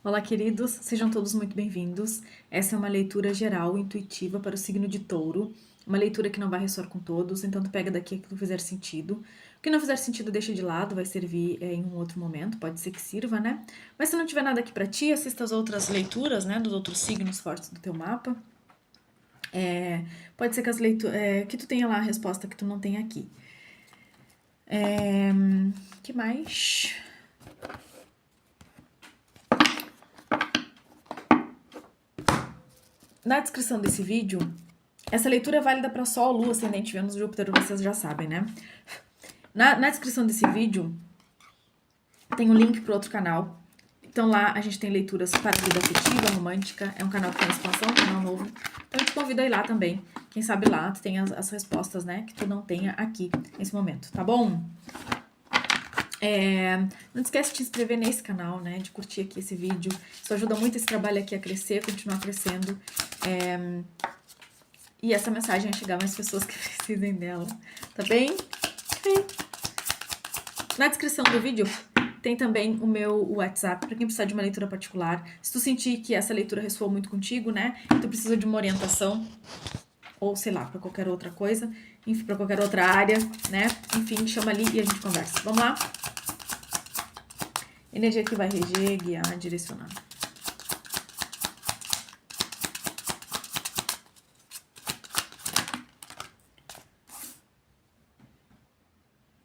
Olá, queridos, sejam todos muito bem-vindos. Essa é uma leitura geral, intuitiva para o signo de Touro. Uma leitura que não vai ressoar com todos, então tu pega daqui aquilo que fizer sentido. O que não fizer sentido, deixa de lado, vai servir em um outro momento, pode ser que sirva, né? Mas se não tiver nada aqui para ti, assista as outras leituras, né, dos outros signos fortes do teu mapa. Pode ser que que tu tenha lá a resposta que tu não tem aqui. Que mais? Na descrição desse vídeo, essa leitura é válida para Sol, Lua, Ascendente, Vênus, Júpiter, vocês já sabem, né? Na descrição desse vídeo tem um link para outro canal. Então lá a gente tem leituras para a vida afetiva, romântica. É um canal que tem expansão, um canal novo. Então eu te convido a ir lá também. Quem sabe lá tu tem as respostas, né? Que tu não tenha aqui nesse momento, tá bom? Não esquece de te inscrever nesse canal, né? De curtir aqui esse vídeo. Isso ajuda muito esse trabalho aqui a crescer, continuar crescendo. E essa mensagem a chegar a mais pessoas que precisem dela, tá bem? Na descrição do vídeo tem também o meu WhatsApp, para quem precisar de uma leitura particular. Se tu sentir que essa leitura ressoou muito contigo, né? Tu precisa de uma orientação, ou sei lá, para qualquer outra coisa, enfim, para qualquer outra área, né? Enfim, chama ali e a gente conversa. Vamos lá? Energia que vai reger, guiar, direcionar.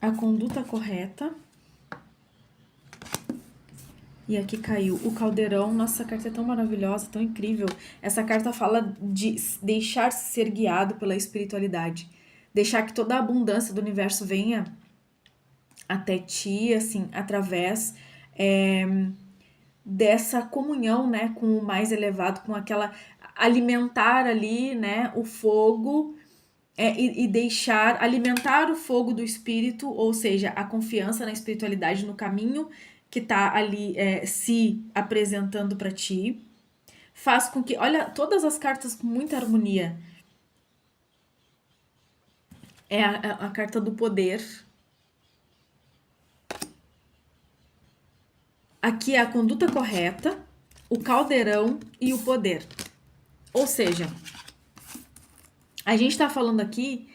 A conduta correta. E aqui caiu o caldeirão. Nossa, essa carta é tão maravilhosa, tão incrível. Essa carta fala de deixar-se ser guiado pela espiritualidade. Deixar que toda a abundância do universo venha até ti, assim, através dessa comunhão, né, com o mais elevado, com aquela... alimentar ali, né, o fogo... e deixar, alimentar o fogo do espírito, ou seja, a confiança na espiritualidade, no caminho que tá ali se apresentando para ti, faz com que, olha, todas as cartas com muita harmonia. É a carta do poder. Aqui é a conduta correta, o caldeirão e o poder. Ou seja, a gente tá falando aqui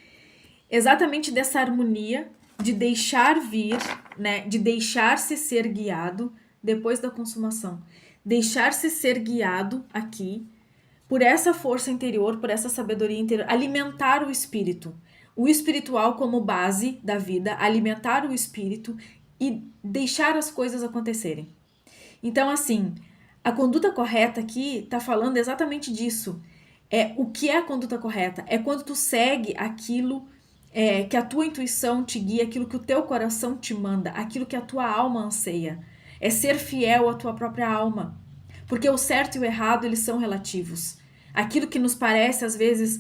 exatamente dessa harmonia de deixar vir, né, de deixar-se ser guiado depois da consumação. Deixar-se ser guiado aqui por essa força interior, por essa sabedoria interior, alimentar o espírito. O espiritual como base da vida, alimentar o espírito e deixar as coisas acontecerem. Então, assim, a conduta correta aqui tá falando exatamente disso. O que é a conduta correta? É quando tu segue aquilo que a tua intuição te guia, aquilo que o teu coração te manda, aquilo que a tua alma anseia. É ser fiel à tua própria alma. Porque o certo e o errado, eles são relativos. Aquilo que nos parece, às vezes,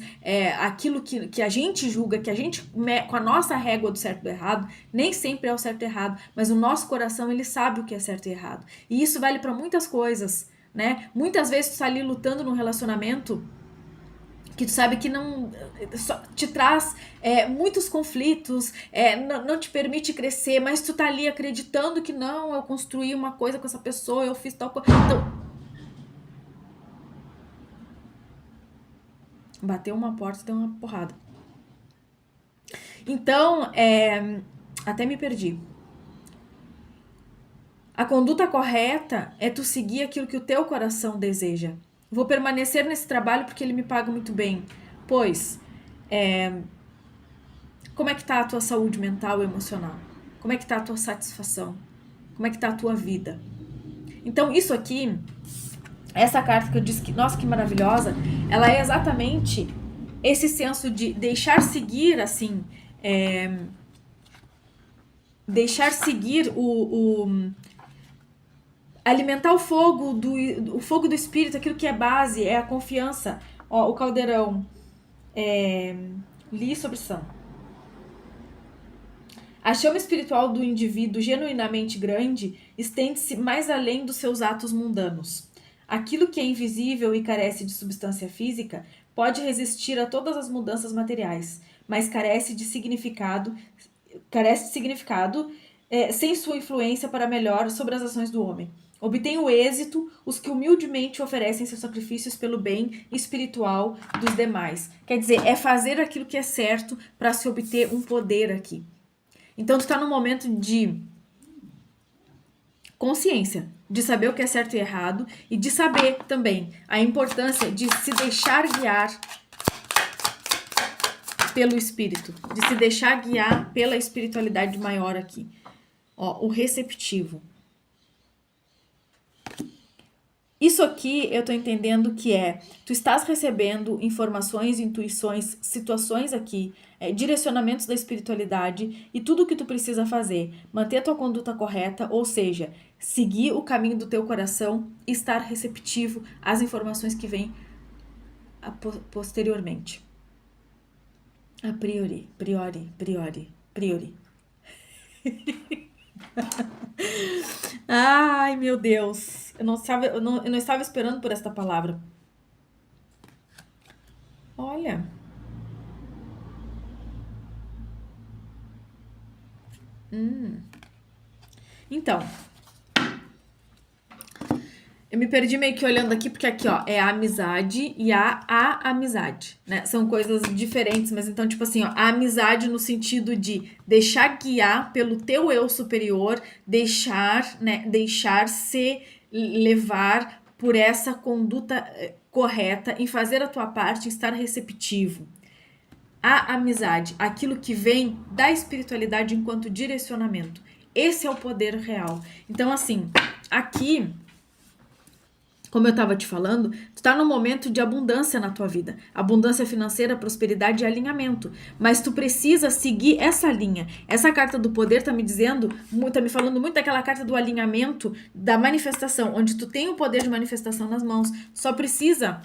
aquilo que a gente julga, que a gente, com a nossa régua do certo e do errado, nem sempre é o certo e errado, mas o nosso coração, ele sabe o que é certo e errado. E isso vale para muitas coisas, né? Muitas vezes tu tá ali lutando num relacionamento que tu sabe que não te traz muitos conflitos, não te permite crescer, mas tu tá ali acreditando que não, eu construí uma coisa com essa pessoa, eu fiz tal coisa. Então, bateu uma porta, deu uma porrada. Então, até me perdi. A conduta correta é tu seguir aquilo que o teu coração deseja. Vou permanecer nesse trabalho porque ele me paga muito bem. Pois, como é que tá a tua saúde mental e emocional? Como é que tá a tua satisfação? Como é que tá a tua vida? Então, isso aqui, essa carta que eu disse que, nossa, que maravilhosa, ela é exatamente esse senso de deixar seguir, assim, deixar seguir alimentar o fogo do espírito, aquilo que é base, é a confiança. Ó, o caldeirão, li sobre Sam. A chama espiritual do indivíduo genuinamente grande estende-se mais além dos seus atos mundanos. Aquilo que é invisível e carece de substância física pode resistir a todas as mudanças materiais, mas carece de significado sem sua influência para melhor sobre as ações do homem. Obtém o êxito os que humildemente oferecem seus sacrifícios pelo bem espiritual dos demais. Quer dizer, é fazer aquilo que é certo para se obter um poder aqui. Então, tu está num momento de consciência, de saber o que é certo e errado e de saber também a importância de se deixar guiar pelo espírito, de se deixar guiar pela espiritualidade maior aqui. Ó, o receptivo. Isso aqui eu tô entendendo que tu estás recebendo informações, intuições, situações aqui, direcionamentos da espiritualidade e tudo o que tu precisa fazer, manter a tua conduta correta, ou seja, seguir o caminho do teu coração e estar receptivo às informações que vêm posteriormente. A priori. Ai, meu Deus. Eu não estava esperando por esta palavra. Olha. Então. Eu me perdi meio que olhando aqui, porque aqui, ó, é a amizade e a amizade, né? São coisas diferentes, mas então, tipo assim, ó, a amizade no sentido de deixar guiar pelo teu eu superior, deixar-se levar por essa conduta correta, em fazer a tua parte, em estar receptivo. A amizade, aquilo que vem da espiritualidade enquanto direcionamento. Esse é o poder real. Então, assim, aqui, como eu estava te falando, tu tá num momento de abundância na tua vida. Abundância financeira, prosperidade e alinhamento. Mas tu precisa seguir essa linha. Essa carta do poder tá me dizendo, tá me falando muito daquela carta do alinhamento, da manifestação, onde tu tem o poder de manifestação nas mãos. Só precisa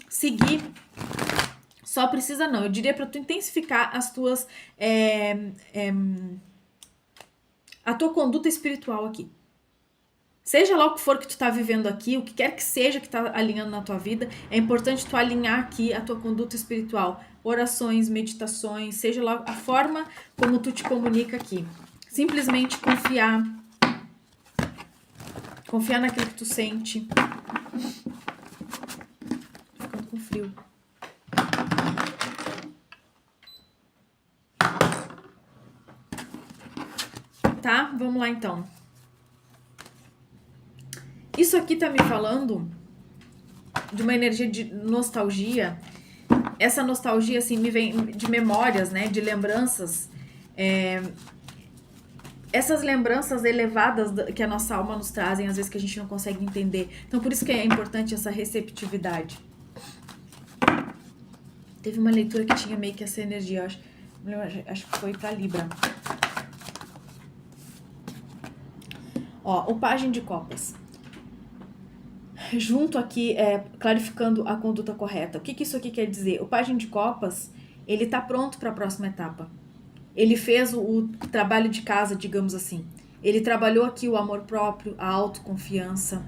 seguir. Só precisa não. Eu diria para tu intensificar as tuas... a tua conduta espiritual aqui. Seja lá o que for que tu tá vivendo aqui, o que quer que seja que tá alinhando na tua vida, é importante tu alinhar aqui a tua conduta espiritual. Orações, meditações, seja lá a forma como tu te comunica aqui. Simplesmente confiar. Confiar naquilo que tu sente. Tô ficando com frio. Tá? Vamos lá então. Isso aqui tá me falando de uma energia de nostalgia. Essa nostalgia, assim, me vem de memórias, né? De lembranças. Essas lembranças elevadas que a nossa alma nos trazem, às vezes que a gente não consegue entender. Então, por isso que é importante essa receptividade. Teve uma leitura que tinha meio que essa energia, acho que foi pra Libra. Ó, o Pajem de Copas. Junto aqui, clarificando a conduta correta. O que isso aqui quer dizer? O Pajem de Copas, ele tá pronto para a próxima etapa. Ele fez o trabalho de casa, digamos assim. Ele trabalhou aqui o amor próprio, a autoconfiança.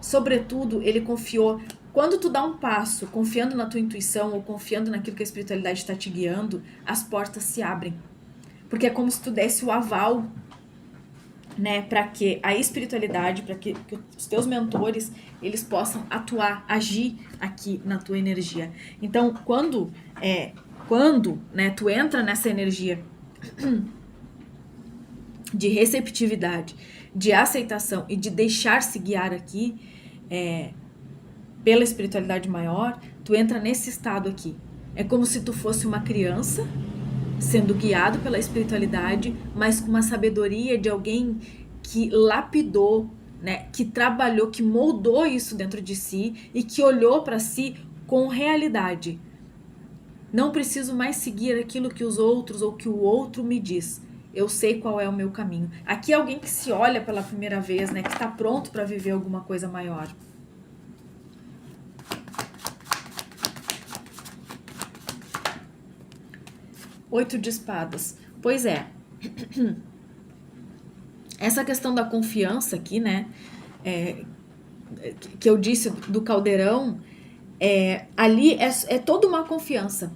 Sobretudo, ele confiou. Quando tu dá um passo confiando na tua intuição ou confiando naquilo que a espiritualidade está te guiando, as portas se abrem. Porque é como se tu desse o aval, né, para que a espiritualidade, para que os teus mentores, eles possam atuar, agir aqui na tua energia. Então, quando né, tu entra nessa energia de receptividade, de aceitação e de deixar-se guiar aqui pela espiritualidade maior, tu entra nesse estado aqui. É como se tu fosse uma criança sendo guiado pela espiritualidade, mas com uma sabedoria de alguém que lapidou, né, que trabalhou, que moldou isso dentro de si e que olhou para si com realidade. Não preciso mais seguir aquilo que os outros ou que o outro me diz. Eu sei qual é o meu caminho. Aqui é alguém que se olha pela primeira vez, né, que está pronto para viver alguma coisa maior. Oito de espadas. Pois é. Essa questão da confiança aqui, né? Que eu disse do caldeirão, ali é toda uma confiança.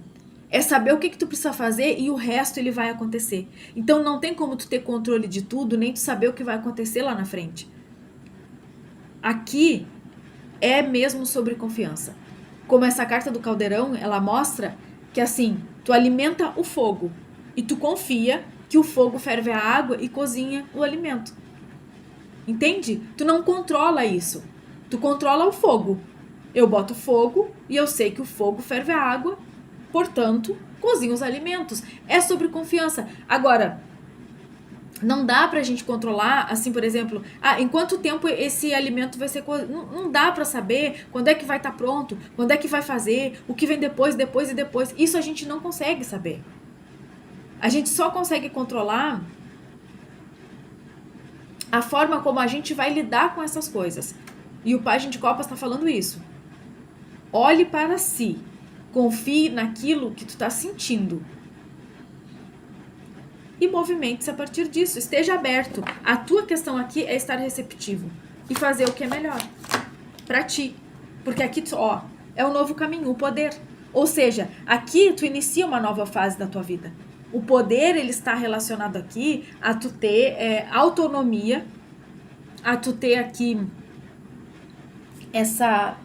É saber o que tu precisa fazer e o resto ele vai acontecer. Então não tem como tu ter controle de tudo, nem tu saber o que vai acontecer lá na frente. aqui é mesmo sobre confiança. Como essa carta do caldeirão, ela mostra que assim, tu alimenta o fogo e tu confia que o fogo ferve a água e cozinha o alimento. Entende? Tu não controla isso. Tu controla o fogo. Eu boto fogo e eu sei que o fogo ferve a água, portanto, cozinha os alimentos. É sobre confiança. Agora, não dá pra gente controlar, assim, por exemplo, em quanto tempo esse alimento vai ser cozido. Não dá pra saber quando é que vai estar pronto, quando é que vai fazer, o que vem depois, depois e depois. Isso a gente não consegue saber. A gente só consegue controlar a forma como a gente vai lidar com essas coisas. E o Pajem de Copas está falando isso. Olhe para si. Confie naquilo que tu está sentindo. E movimente-se a partir disso. Esteja aberto. A tua questão aqui é estar receptivo. E fazer o que é melhor para ti. Porque aqui, ó, é o novo caminho, o poder. Ou seja, aqui tu inicia uma nova fase da tua vida. O poder, ele está relacionado aqui a tu ter autonomia, a tu ter aqui essa...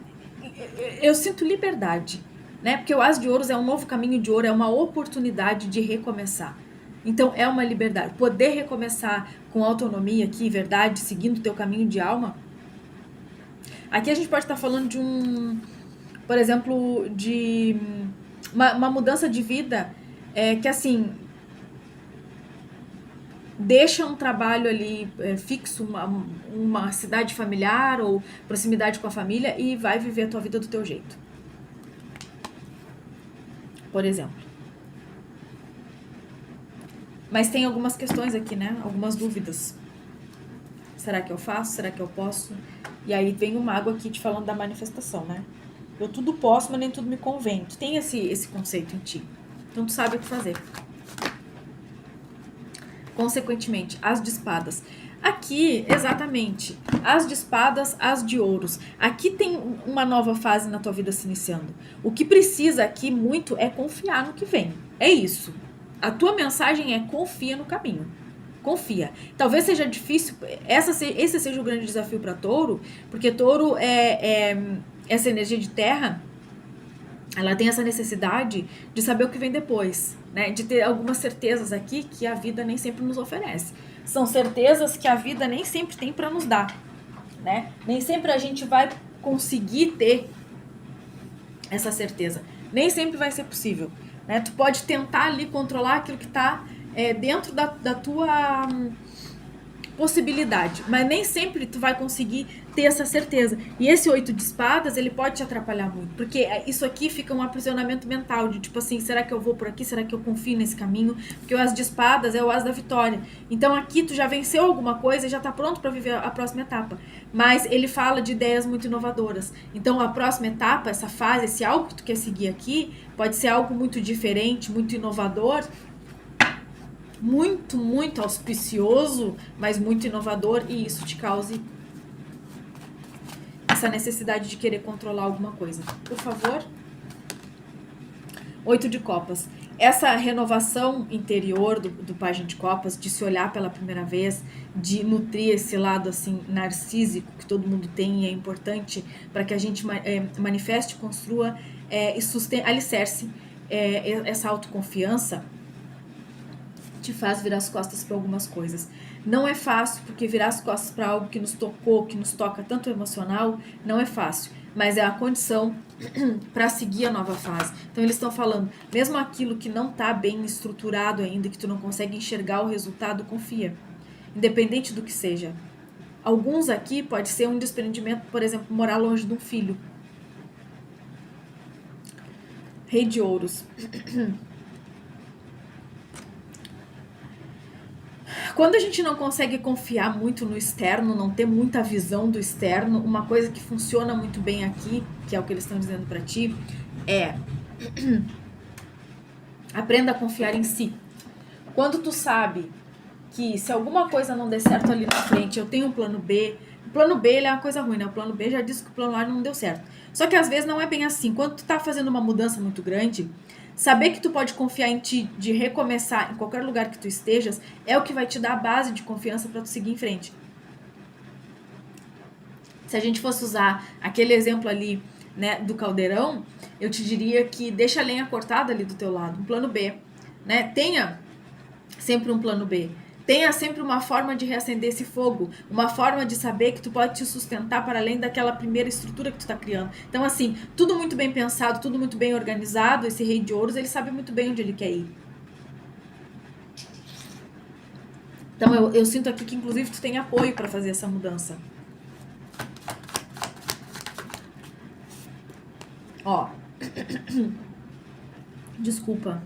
Eu sinto liberdade, né? Porque o As de Ouros é um novo caminho de ouro, é uma oportunidade de recomeçar. Então, é uma liberdade. Poder recomeçar com autonomia aqui, verdade, seguindo o teu caminho de alma. Aqui a gente pode estar falando de por exemplo, de uma mudança de vida que, assim, deixa um trabalho ali fixo, uma cidade familiar ou proximidade com a família e vai viver a tua vida do teu jeito. Por exemplo. Mas tem algumas questões aqui, né? Algumas dúvidas. Será que eu faço? Será que eu posso? E aí vem o mago aqui te falando da manifestação, né? Eu tudo posso, mas nem tudo me convém. Tu tem esse conceito em ti. Então tu sabe o que fazer. Consequentemente, As de Espadas. Aqui, exatamente, As de Espadas, As de Ouros. Aqui tem uma nova fase na tua vida se iniciando. O que precisa aqui muito é confiar no que vem. É isso. A tua mensagem é confia no caminho. Confia. Talvez seja difícil, esse seja o grande desafio para Touro, porque Touro essa energia de terra, ela tem essa necessidade de saber o que vem depois, né? De ter algumas certezas aqui que a vida nem sempre nos oferece. São certezas que a vida nem sempre tem para nos dar, né? Nem sempre a gente vai conseguir ter essa certeza. Nem sempre vai ser possível, né? Tu pode tentar ali controlar aquilo que está dentro da tua possibilidade, mas nem sempre tu vai conseguir ter essa certeza. E esse 8 de espadas, ele pode te atrapalhar muito, porque isso aqui fica um aprisionamento mental, de tipo assim, será que eu vou por aqui? Será que eu confio nesse caminho? Porque o As de Espadas é o As da vitória. Então aqui tu já venceu alguma coisa e já tá pronto para viver a próxima etapa. Mas ele fala de ideias muito inovadoras. Então a próxima etapa, essa fase, esse algo que tu quer seguir aqui, pode ser algo muito diferente, muito inovador, muito, muito auspicioso, mas muito inovador, e isso te cause essa necessidade de querer controlar alguma coisa. Por favor. 8 de copas. Essa renovação interior do Pajem de Copas, de se olhar pela primeira vez, de nutrir esse lado assim narcísico que todo mundo tem e é importante para que a gente manifeste, construa e alicerce essa autoconfiança, te faz virar as costas para algumas coisas. Não é fácil, porque virar as costas para algo que nos tocou, que nos toca tanto emocional, não é fácil, mas é a condição para seguir a nova fase. Então eles estão falando, mesmo aquilo que não está bem estruturado ainda, que tu não consegue enxergar o resultado, confia, independente do que seja. Alguns aqui pode ser um desprendimento, por exemplo, morar longe de um filho. Rei de Ouros. Quando a gente não consegue confiar muito no externo, não ter muita visão do externo, uma coisa que funciona muito bem aqui, que é o que eles estão dizendo pra ti, é aprenda a confiar em si. Quando tu sabe que se alguma coisa não der certo ali na frente, eu tenho um plano B. O plano B, ele é uma coisa ruim, né? O plano B já disse que o plano A não deu certo. Só que às vezes não é bem assim. Quando tu tá fazendo uma mudança muito grande, saber que tu pode confiar em ti, de recomeçar em qualquer lugar que tu estejas, é o que vai te dar a base de confiança para tu seguir em frente. Se a gente fosse usar aquele exemplo ali, né, do caldeirão, eu te diria que deixa a lenha cortada ali do teu lado, um plano B, né? Tenha sempre um plano B. Tenha sempre uma forma de reacender esse fogo, uma forma de saber que tu pode te sustentar para além daquela primeira estrutura que tu tá criando. Então, assim, tudo muito bem pensado, tudo muito bem organizado. Esse rei de ouros, ele sabe muito bem onde ele quer ir. Então, eu sinto aqui que, inclusive, tu tem apoio para fazer essa mudança. Ó. Desculpa.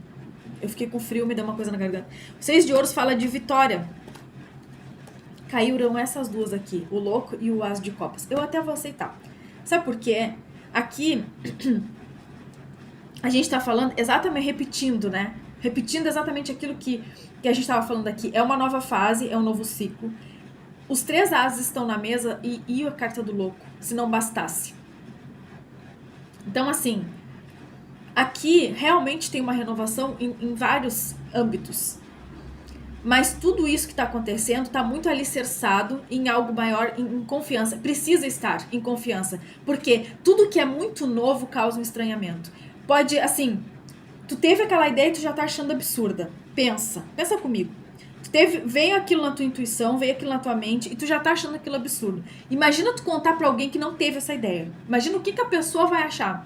Eu fiquei com frio, me deu uma coisa na garganta. O 6 de ouros fala de vitória. Caíram essas duas aqui, o louco e o as de copas. Eu até vou aceitar. Sabe por quê? Aqui, a gente tá falando exatamente, repetindo, né? Repetindo exatamente aquilo que a gente tava falando aqui. É uma nova fase, é um novo ciclo. Os 3 ases estão na mesa e a carta do louco, se não bastasse. Então, assim, aqui realmente tem uma renovação em vários âmbitos. Mas tudo isso que está acontecendo está muito alicerçado em algo maior, em confiança. Precisa estar em confiança. Porque tudo que é muito novo causa um estranhamento. Pode, assim, tu teve aquela ideia e tu já tá achando absurda. Pensa comigo. Veio aquilo na tua intuição, veio aquilo na tua mente e tu já tá achando aquilo absurdo. Imagina tu contar pra alguém que não teve essa ideia. Imagina o que a pessoa vai achar.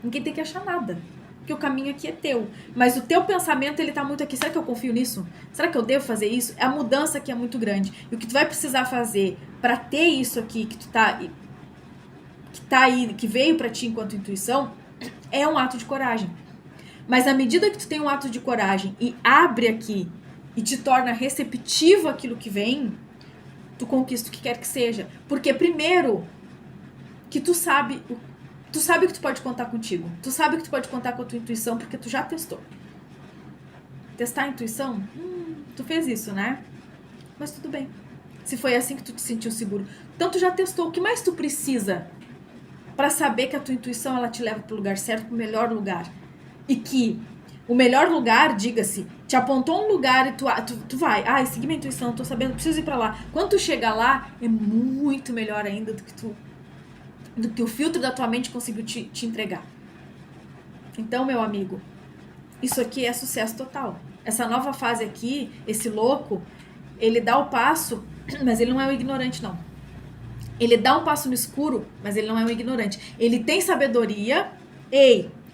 Ninguém tem que achar nada. Porque o caminho aqui é teu. Mas o teu pensamento, ele tá muito aqui. Será que eu confio nisso? Será que eu devo fazer isso? A mudança aqui é muito grande. E o que tu vai precisar fazer pra ter isso aqui que tu tá aí, que veio pra ti enquanto intuição, é um ato de coragem. Mas à medida que tu tem um ato de coragem e abre aqui e te torna receptivo àquilo que vem, tu conquista o que quer que seja. Porque primeiro que tu sabe que tu pode contar contigo. Tu sabe que tu pode contar com a tua intuição porque tu já testou. Testar a intuição? Tu fez isso, né? Mas tudo bem. Se foi assim que tu te sentiu seguro. Então tu já testou. O que mais tu precisa para saber que a tua intuição ela te leva pro lugar certo, pro melhor lugar? E que o melhor lugar, diga-se, te apontou um lugar e tu vai. Segui minha intuição, tô sabendo, preciso ir pra lá. Quando tu chega lá, é muito melhor ainda do que o filtro da tua mente conseguiu te entregar. Então, meu amigo, isso aqui é sucesso total. Essa nova fase aqui, esse louco, ele dá o passo, mas ele não é um ignorante, não. Ele dá um passo no escuro, mas ele não é um ignorante. Ele tem sabedoria,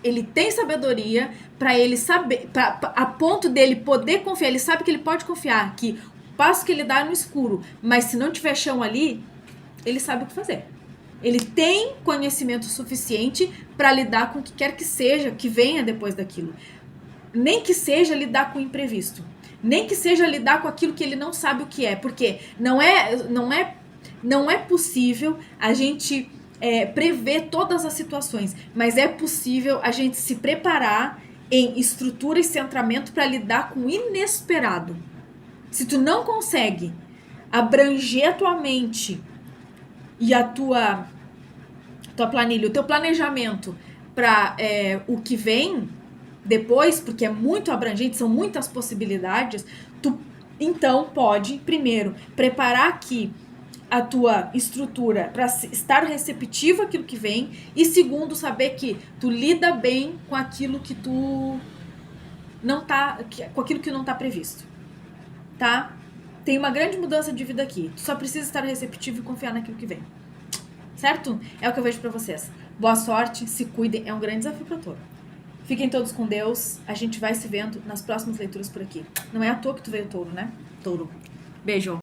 ele tem sabedoria para ele saber, a ponto dele poder confiar. Ele sabe que ele pode confiar, que o passo que ele dá é no escuro, mas se não tiver chão ali, ele sabe o que fazer. Ele tem conhecimento suficiente para lidar com o que quer que seja que venha depois daquilo. Nem que seja lidar com o imprevisto. Nem que seja lidar com aquilo que ele não sabe o que é. Porque não é possível a gente prever todas as situações. Mas é possível a gente se preparar em estrutura e centramento para lidar com o inesperado. Se tu não consegue abranger a tua mente e a tua planilha, o teu planejamento para o que vem depois, porque é muito abrangente, são muitas possibilidades, tu então pode, primeiro, preparar aqui a tua estrutura para estar receptivo àquilo que vem e segundo, saber que tu lida bem com aquilo que tu não tá, com aquilo que não tá previsto, tá? Tem uma grande mudança de vida aqui, tu só precisa estar receptivo e confiar naquilo que vem. Certo? É o que eu vejo pra vocês. Boa sorte, se cuidem, é um grande desafio pra touro. Fiquem todos com Deus, a gente vai se vendo nas próximas leituras por aqui. Não é à toa que tu veio touro, né? Touro. Beijo.